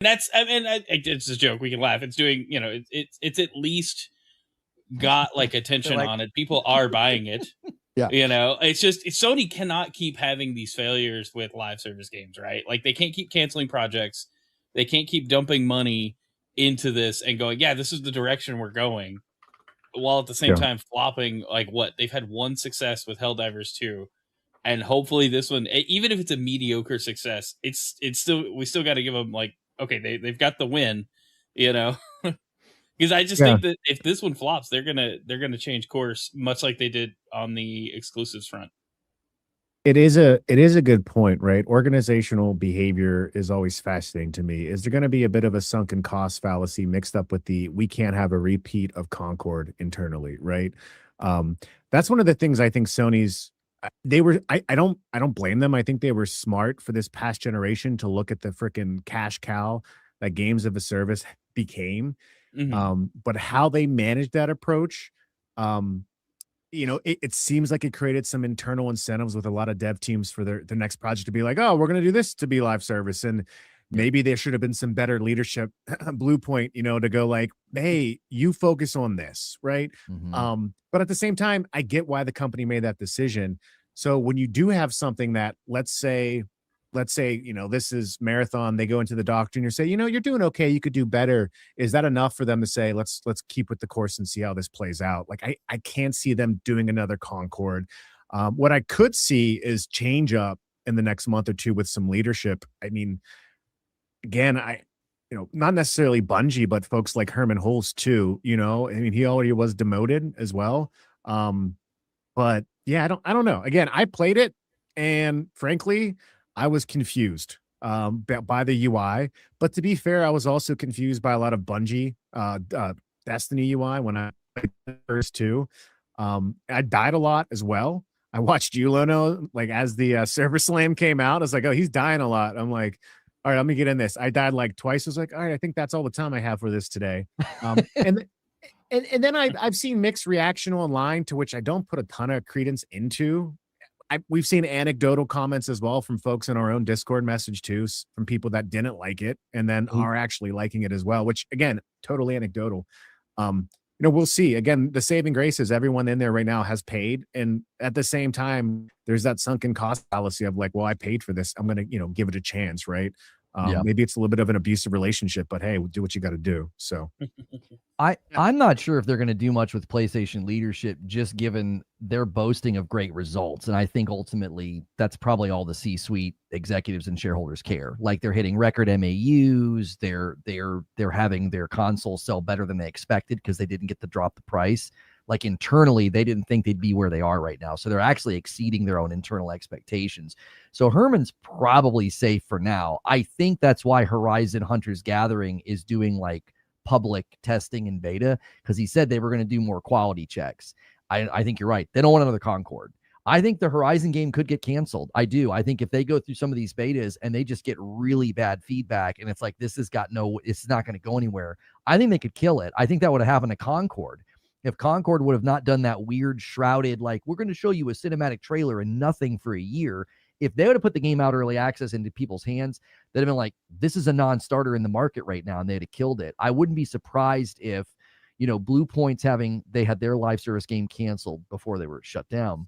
That's, I mean, it's a joke. We can laugh. It's doing, it's at least got like attention like, on it. People are buying it. Yeah. It's just Sony cannot keep having these failures with live service games, right? Like they can't keep canceling projects. They can't keep dumping money into this and going, yeah, this is the direction we're going, while at the same time flopping. Like what? They've had one success with Helldivers 2, and hopefully this one, even if it's a mediocre success, it's still, we still got to give them like, okay, they've got the win, because I just think that if this one flops, they're gonna change course, much like they did on the exclusives front. It is a good point, right? Organizational behavior is always fascinating to me. Is there going to be a bit of a sunken cost fallacy mixed up with the we can't have a repeat of Concord internally, right? That's one of the things I think Sony's they were I don't blame them. I think they were smart for this past generation to look at the freaking cash cow that games of a service became. But how they managed that approach, it seems like it created some internal incentives with a lot of dev teams for their next project to be like, oh, we're going to do this to be live service. And maybe there should have been some better leadership, Blue Point, to go like, hey, you focus on this, right? But at the same time, I get why the company made that decision. So when you do have something that, let's say, this is Marathon, they go into the doctor and you say, you're doing okay, you could do better. Is that enough for them to say, let's keep with the course and see how this plays out? Like, I can't see them doing another Concord. What I could see is change up in the next month or two with some leadership. I mean, again, not necessarily Bungie, but folks like Herman Hulst too, I mean, he already was demoted as well. But yeah, I don't know. Again, I played it and frankly, I was confused by the UI, but to be fair, I was also confused by a lot of Bungie Destiny UI when I played the first two. I died a lot as well. I watched Yulono, like as the server slam came out. I was like, oh, he's dying a lot. I'm like, all right, let me get in this. I died like twice. I was like, all right, I think that's all the time I have for this today. And then I've seen mixed reaction online, to which I don't put a ton of credence into. We've seen anecdotal comments as well from folks in our own Discord message too, from people that didn't like it and then are actually liking it as well, which again, totally anecdotal. We'll see. Again, the saving grace is everyone in there right now has paid. And at the same time, there's that sunken cost fallacy of like, well, I paid for this, I'm going to, give it a chance. Right. Maybe it's a little bit of an abusive relationship, but hey, do what you got to do. So I'm not sure if they're going to do much with PlayStation leadership, just given their boasting of great results. And I think ultimately that's probably all the C-suite executives and shareholders care. Like they're hitting record MAUs. They're having their console sell better than they expected because they didn't get to drop the price. Like internally, they didn't think they'd be where they are right now. So they're actually exceeding their own internal expectations. So Herman's probably safe for now. I think that's why Horizon Hunters Gathering is doing like public testing and beta, because he said they were going to do more quality checks. I think you're right. They don't want another Concord. I think the Horizon game could get canceled. I do. I think if they go through some of these betas and they just get really bad feedback and it's like, it's not going to go anywhere, I think they could kill it. I think that would have happened to Concord. If Concord would have not done that weird shrouded, like, we're going to show you a cinematic trailer and nothing for a year, if they would have put the game out early access into people's hands, they'd have been like, this is a non-starter in the market right now, and they'd have killed it. I wouldn't be surprised if, Blue Point's they had their live service game canceled before they were shut down.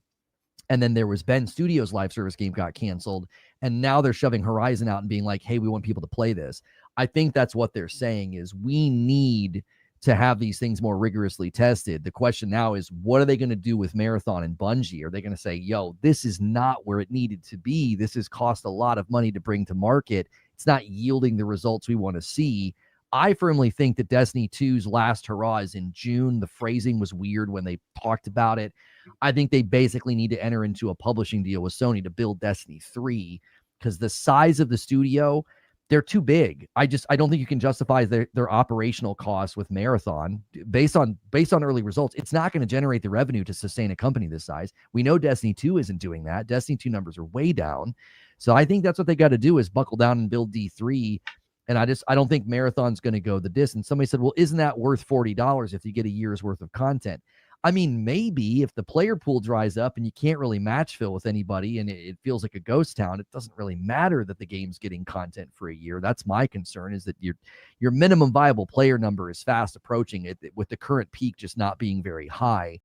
And then there was Ben Studios' live service game got canceled, and now they're shoving Horizon out and being like, hey, we want people to play this. I think that's what they're saying is we need to have these things more rigorously tested. The question now is, what are they going to do with Marathon and Bungie? Are they going to say, yo, this is not where it needed to be. This has cost a lot of money to bring to market. It's not yielding the results we want to see. I firmly think that Destiny 2's last hurrah is in June. The phrasing was weird when they talked about it. I think they basically need to enter into a publishing deal with Sony to build Destiny 3, because the size of the studio, they're too big. I don't think you can justify their operational costs with Marathon based on early results. It's not going to generate the revenue to sustain a company this size. We know Destiny 2 isn't doing that. Destiny 2 numbers are way down. So I think that's what they got to do, is buckle down and build D3. And I don't think Marathon's going to go the distance. Somebody said, well, isn't that worth $40 if you get a year's worth of content? I mean, maybe if the player pool dries up and you can't really match fill with anybody and it feels like a ghost town, it doesn't really matter that the game's getting content for a year. That's my concern, is that your minimum viable player number is fast approaching it, with the current peak just not being very high.